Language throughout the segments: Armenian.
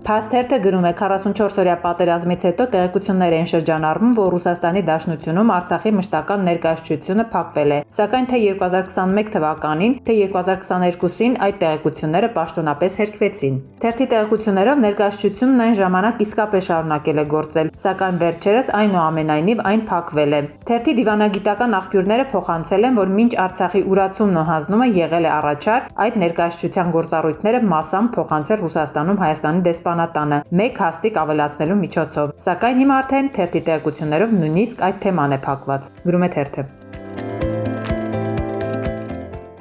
Փաստերթը գրում է 44-օրյա պատերազմից հետո տեղեկություններ են շրջանառվում, որ Ռուսաստանի Դաշնությունում Արցախի մշտական ներկայացությունը փակվել է, սակայն թե 2021 թվականին, թե 2022-ին այդ տեղեկությունները պաշտոնապես հերքվեցին։ Թերթի տեղեկություններով ներկայացությունն այն ժամանակ իսկապես շարունակել է գործել, սակայն վերջերս այնուամենայնիվ այն փակվել է։ Թերթի դիվանագիտական աղբյուրները փոխանցել են, որ մինչ Արցախի ուրացումն ու հանձնումը եղել է առաջարկ, այդ ներկայացության գործառույթները մասամբ փոխանցել Ռուսաստանում Հայաստանի դեսպանատանը, մեկ հաստիկ ավելացնելու միջոցով, սակայն հիմա արդեն թերթի տեղեկություններով նույնիսկ այդ թեման է փակված, գրում է թերթը։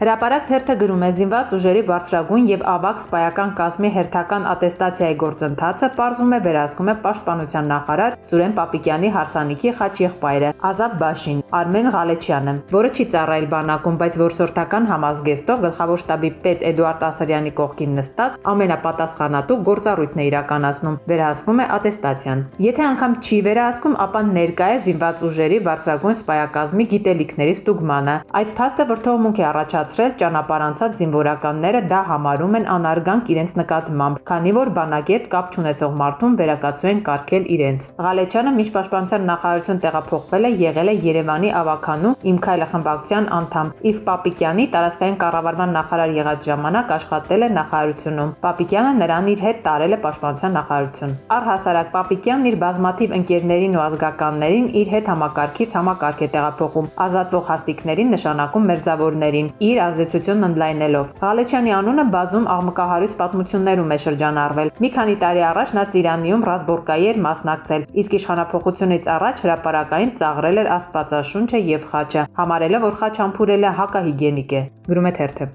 Հրապարակ թերթը գրում է զինված ուժերի բարձրագույն եւ ավագ սպայական կազմի հերթական ատեստացիայի գործընթացը պարզում է վերահսկում է պաշտպանության նախարար Սուրեն Պապիկյանի հարսանիքի խաչեղբայրը Ազատ Բաշին Արմեն Ղալեչյանը, որը չի ծառայել բանակում, բայց որսորդական համազգեստով գլխավոր շտաբի պետ Էդուարդ Ասարյանի կողքին նստած ամենապատասխանատու գործառույթն է իրականացնում, վերահսկում է ատեստացիան։ Եթե անգամ չի վերահսկում, ապա ներկա է զինված ուժերի բարձրագույն սպայակազմի գիտելիքների ստուգմանը։ Այս փաստը վրդովմունք է առաջացրել ճանապարհանցած զինվորականները դա համարում են անարգանք իրենց նկատմամբ, քանի որ բանակի հետ կապ չունեցող մարդուն վերակացու են կարգել իրենց։ Ղալեչյանը մինչ պաշտպանության նախարարություն տեղափոխվել է, եղել է Երևանի ավականու Իմ քայլը խմբակցության անդամ, իսկ Պապիկյանի տարածքային կառավարման նախարար եղած ժամանակ աշխատել է նախարարությունում։ Պապիկյանը նրան իր հետ տարել է պաշտպանության նախարարություն։ Առհասարակ Պապիկյանն իր բազմաթիվ ընկերներին ու ազգականներին իր հետ համակարգից համակարգ է տեղափոխում, ազատվող հաստիկներին նշանակում մերձավորներին, իր ազդեցությունն ընդլայնելով։ Ղալեչյանի անունը բազում աղմկահարույց պատմություններում է շրջանառվել։ Մի քանի տարի առաջ նա Ծիրանիում ռազմորկայի էր մասնակցել, իսկ իշխանափոխությունից առաջ հրապարակային ծաղրել էր Աստվածաշունչը եւ խաչը, համարելով, որ խաչ համբուրելը հակահիգիենիկ է, գրում է թերթը։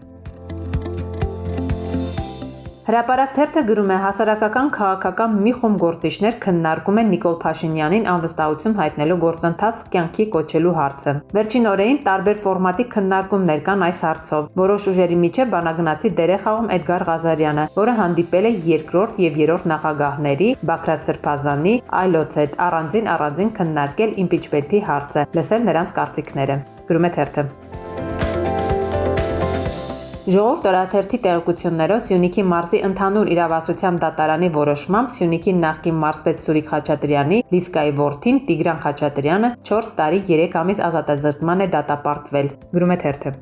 Հրապարակ թերթը գրում է հասարակական քաղաքական մի խումբ գործիչներ քննարկում են Նիկոլ Փաշինյանին անվստահություն հայտնելու գործընթաց կյանքի կոչելու հարցը։ Վերջին օրերին տարբեր ֆորմատի քննարկումներ կան այս հարցով։ Որոշ ուժերի միջև բանագնացի դեր է խաղում Էդգար Ղազարյանը, որը հանդիպել է երկրորդ եւ երրորդ նախագահների Բագրատ Սրբազանի այլոց հետ առանձին քննարկել իմպիչմենթի հարցը, լսել նրանց կարծիքները, գրում է թերթը։ Ժողովուրդ օրաթերթի տեղեկություններով Սյունիքի մարզի ընդհանուր իրավասության դատարանի որոշմամբ Սյունիքի նախկին մարզպետ Սուրիկ Խաչատրյանի Լիսկայի որդին Տիգրան Խաչատրյանը 4 տարի 3 ամիս ազատազրկման է դատապարտվել, գրում է թերթը։